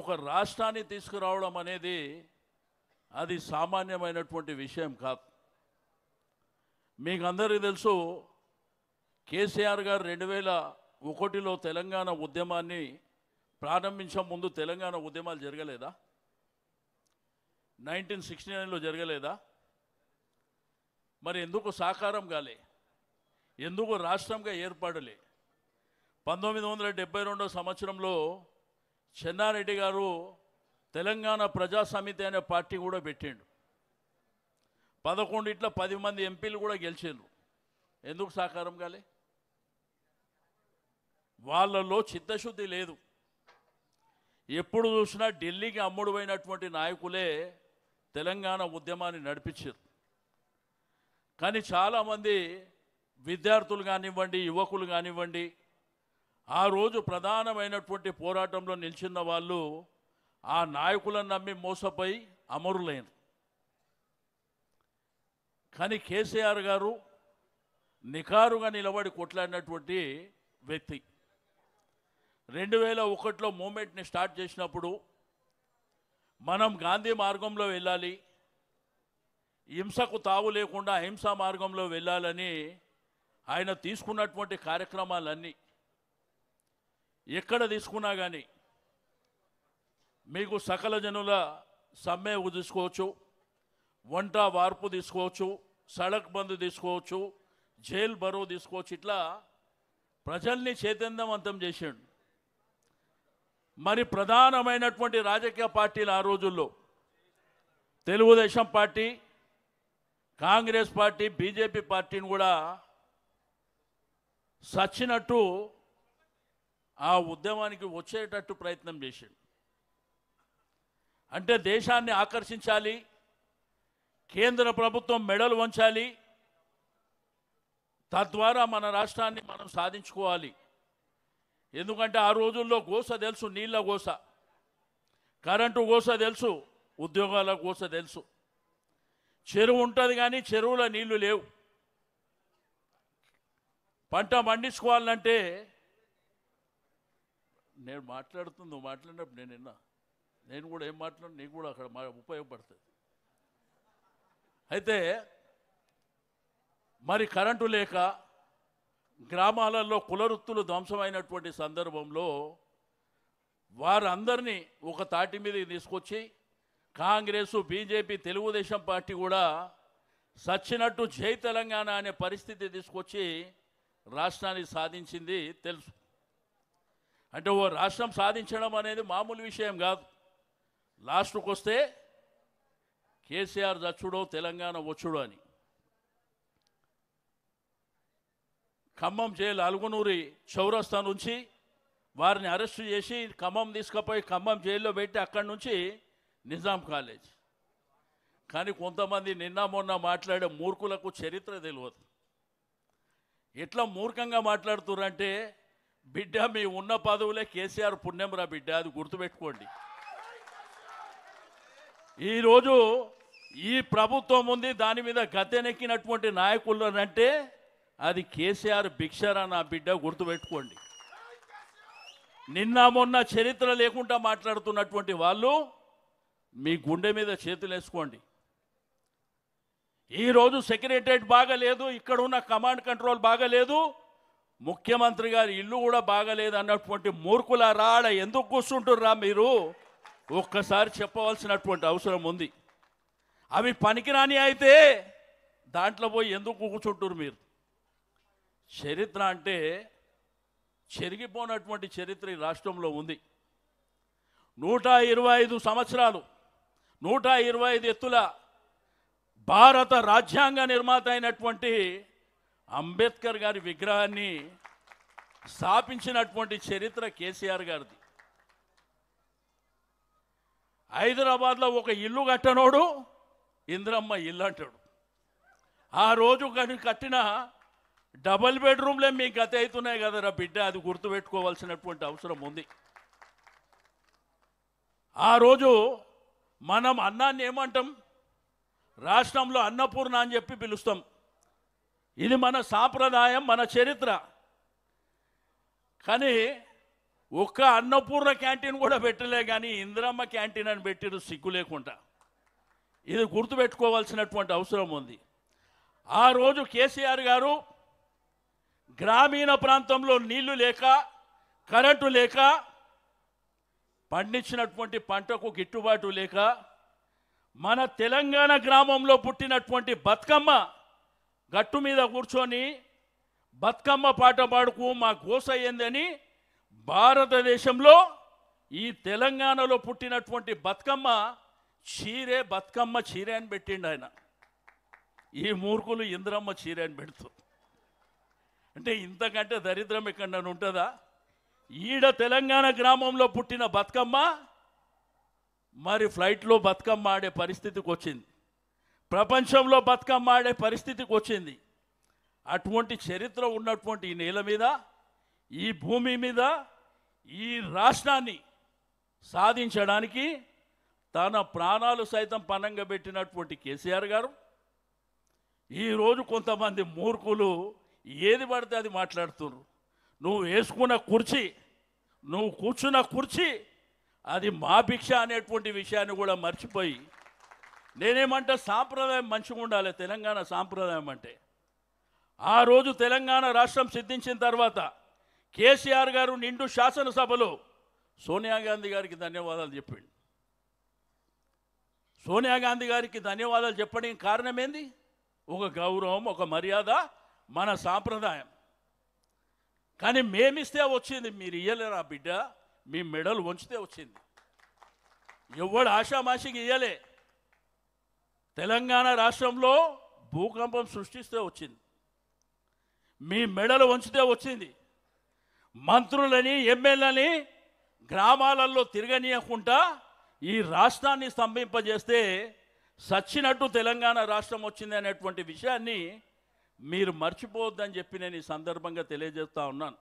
ఒక రాష్ట్రాన్ని తీసుకురావడం అనేది అది సామాన్యమైనటువంటి విషయం కాదు. మీకు అందరికీ తెలుసు, కేసీఆర్ గారు 2001లో తెలంగాణ ఉద్యమాన్ని ప్రారంభించే ముందు తెలంగాణ ఉద్యమాలు జరగలేదా? 1969లో జరగలేదా? మరి ఎందుకు సాకారం కాలే? ఎందుకు రాష్ట్రంగా ఏర్పడలే? 1972 సంవత్సరంలో చెన్నారెడ్డి గారు తెలంగాణ ప్రజా సమితి అనే పార్టీ కూడా పెట్టిండు. 11 10 మంది ఎంపీలు కూడా గెలిచారు. ఎందుకు సాకారం కాలే? వాళ్ళలో చిత్తశుద్ధి లేదు. ఎప్పుడు చూసినా ఢిల్లీకి అమ్ముడుపోయినటువంటి నాయకులే తెలంగాణ ఉద్యమాన్ని నడిపించారు. కానీ చాలామంది విద్యార్థులు కానివ్వండి, యువకులు కానివ్వండి, ఆ రోజు ప్రధానమైనటువంటి పోరాటంలో నిలిచిన వాళ్ళు ఆ నాయకులను నమ్మి మోసపోయి అమరులైన. కానీ కేసీఆర్ గారు నికారుగా నిలబడి కొట్లాడినటువంటి వ్యక్తి. 2001లో మూమెంట్ని స్టార్ట్ చేసినప్పుడు మనం గాంధీ మార్గంలో వెళ్ళాలి, హింసకు తావు లేకుండా అహింసా మార్గంలో వెళ్ళాలని ఆయన తీసుకున్నటువంటి కార్యక్రమాలన్నీ ఎక్కడ తీసుకున్నా కానీ మీకు సకల జనుల సమ్మె తీసుకోవచ్చు, వంట వార్పు తీసుకోవచ్చు, సడక్ బంద్ తీసుకోవచ్చు, జైల్ బరో తీసుకోవచ్చు. ఇట్లా ప్రజల్ని చైతన్యవంతం చేశాడు. మరి ప్రధానమైనటువంటి రాజకీయ పార్టీలు ఆ రోజుల్లో Telugu Desam party, Congress party, BJP పార్టీని కూడా సచ్చినట్టు ఆ ఉద్యమానికి వచ్చేటట్టు ప్రయత్నం చేశాడు. అంటే దేశాన్ని ఆకర్షించాలి, కేంద్ర ప్రభుత్వం మెడలు వంచాలి, తద్వారా మన రాష్ట్రాన్ని మనం సాధించుకోవాలి. ఎందుకంటే ఆ రోజుల్లో గోస తెలుసు, నీళ్ళ గోస, కరెంటు గోస తెలుసు, ఉద్యోగాల గోస తెలుసు. చెరువు ఉంటుంది కానీ చెరువులో నీళ్లు లేవు. పంట పండించుకోవాలంటే నేను మాట్లాడుతుంది, నువ్వు మాట్లాడినప్పుడు నేను విన్నా, నేను కూడా ఏం మాట్లాడు, నీకు కూడా అక్కడ ఉపయోగపడుతుంది. అయితే మరి కరెంటు లేక గ్రామాలలో కులవృత్తులు ధ్వంసమైనటువంటి సందర్భంలో వారందరినీ ఒక తాటి మీదకి తీసుకొచ్చి కాంగ్రెసు, బీజేపీ, తెలుగుదేశం పార్టీ కూడా సచ్చినట్టు జై తెలంగాణ అనే పరిస్థితి తీసుకొచ్చి రాష్ట్రాన్ని సాధించింది తెలుసు. అంటే ఓ రాష్ట్రం సాధించడం అనేది మామూలు విషయం కాదు. లాస్ట్కి వస్తే కేసీఆర్ చచ్చుడో తెలంగాణ వచ్చుడో అని. ఖమ్మం జైలు అలుగునూరి చౌరస్తా నుంచి వారిని అరెస్టు చేసి ఖమ్మం తీసుకుపోయి ఖమ్మం జైల్లో పెట్టి అక్కడి నుంచి నిజాం కాలేజ్. కానీ కొంతమంది నిన్న మొన్న మాట్లాడే మూర్ఖులకు చరిత్ర తెలియదు. ఎట్లా మూర్ఖంగా మాట్లాడుతున్నారంటే, బిడ్డ మీ ఉన్న పదవులే కేసీఆర్ పుణ్యంరా బిడ్డ, అది గుర్తుపెట్టుకోండి. ఈరోజు ఈ ప్రభుత్వం ఉంది, దాని మీద గద్దెనెక్కినటువంటి నాయకులు అంటే అది కేసీఆర్ భిక్షరా నా బిడ్డ, గుర్తుపెట్టుకోండి. నిన్న మొన్న చరిత్ర లేకుండా మాట్లాడుతున్నటువంటి వాళ్ళు మీ గుండె మీద చేతులు వేసుకోండి. ఈరోజు సెక్రటరియట్ బాగలేదు, ఇక్కడ ఉన్న కమాండ్ కంట్రోల్ బాగలేదు, ముఖ్యమంత్రి గారి ఇల్లు కూడా బాగలేదు అన్నటువంటి మూర్ఖుల రాడ ఎందుకు కూర్చుంటుర్రా మీరు? ఒక్కసారి చెప్పవలసినటువంటి అవసరం ఉంది. అవి పనికిరాని అయితే దాంట్లో పోయి ఎందుకు కూర్చుంటున్నారు మీరు? చరిత్ర అంటే చెరిగిపోయినటువంటి చరిత్ర ఈ రాష్ట్రంలో ఉంది. 125 సంవత్సరాలు, 125 ఎత్తుల భారత రాజ్యాంగ నిర్మాత అయినటువంటి అంబేద్కర్ గారి విగ్రహాన్ని స్థాపించినటువంటి చరిత్ర కేసీఆర్ గారిది. హైదరాబాద్లో ఒక ఇల్లు కట్టనోడు ఇందిరమ్మ ఇల్లు అంటాడు. ఆ రోజు కట్టిన డబల్ బెడ్రూమ్లే మీ గత అవుతున్నాయి కదరా బిడ్డ, అది గుర్తుపెట్టుకోవాల్సినటువంటి అవసరం ఉంది. ఆ రోజు మనం అన్నాన్ని ఏమంటాం? రాష్ట్రంలో అన్నపూర్ణ అని చెప్పి పిలుస్తాం. ఇది మన సాంప్రదాయం, మన చరిత్ర. కానీ ఒక్క అన్నపూర్ణ క్యాంటీన్ కూడా పెట్టలే, కానీ ఇందిరమ్మ క్యాంటీన్ అని పెట్టిరు సిగ్గు లేకుండా. ఇది గుర్తుపెట్టుకోవాల్సినటువంటి అవసరం ఉంది. ఆ రోజు కేసీఆర్ గారు గ్రామీణ ప్రాంతంలో నీళ్లు లేక, కరెంటు లేక, పండించినటువంటి పంటకు గిట్టుబాటు లేక, మన తెలంగాణ గ్రామంలో పుట్టినటువంటి బతుకమ్మ గట్టు మీద కూర్చొని బతుకమ్మ పాట పాడుకు మా గోస అయ్యిందని భారతదేశంలో ఈ తెలంగాణలో పుట్టినటువంటి బతుకమ్మ చీరే బతుకమ్మ చీరే అని పెట్టిండు ఆయన. ఈ మూర్ఖులు ఇంద్రమ్మ చీరే అని పెడుతూ, అంటే ఇంతకంటే దరిద్రం ఎక్కడన్నా ఉంటుందా? ఈడ తెలంగాణ గ్రామంలో పుట్టిన బతుకమ్మ మరి ఫ్లైట్లో బతుకమ్మ ఆడే పరిస్థితికి వచ్చింది, ప్రపంచంలో బతుకమ్మ ఆడే పరిస్థితికి వచ్చింది. అటువంటి చరిత్ర ఉన్నటువంటి ఈ నేల మీద, ఈ భూమి మీద ఈ రాష్ట్రాన్ని సాధించడానికి తన ప్రాణాలు సైతం పణంగా పెట్టినటువంటి కేసీఆర్ గారు ఈరోజు కొంతమంది మూర్ఖులు ఏది పడితే అది మాట్లాడుతున్నారు. నువ్వు వేసుకున్న కుర్చీ, నువ్వు కూర్చున్న కుర్చీ అది మా భిక్ష అనేటువంటి విషయాన్ని కూడా మర్చిపోయి, నేనేమంటే సాంప్రదాయం మంచిగా ఉండాలి. తెలంగాణ సాంప్రదాయం అంటే ఆ రోజు తెలంగాణ రాష్ట్రం సిద్ధించిన తర్వాత కేసీఆర్ గారు నిండు శాసనసభలో సోనియా గాంధీ గారికి ధన్యవాదాలు చెప్పిండు. సోనియా గాంధీ గారికి ధన్యవాదాలు చెప్పడానికి కారణం ఏంది? ఒక గౌరవం, ఒక మర్యాద, మన సాంప్రదాయం. కానీ మేమిస్తే వచ్చింది, మీరు ఇయ్యలేరా బిడ్డ? మీ మెడలు వంచితే వచ్చింది. ఎవడు ఆషామాషికి ఇయ్యలే. తెలంగాణ రాష్ట్రంలో భూకంపం సృష్టిస్తే వచ్చింది, మీ మెడలు వంచితే వచ్చింది. మంత్రులని, ఎమ్మెల్యేలని గ్రామాలలో తిరగనీయకుండా ఈ రాష్ట్రాన్ని స్తంభింపజేస్తే సచ్చినట్టు తెలంగాణ రాష్ట్రం వచ్చింది అనేటువంటి విషయాన్ని మీరు మర్చిపోవద్దని చెప్పి నేను ఈ సందర్భంగా తెలియజేస్తా ఉన్నాను.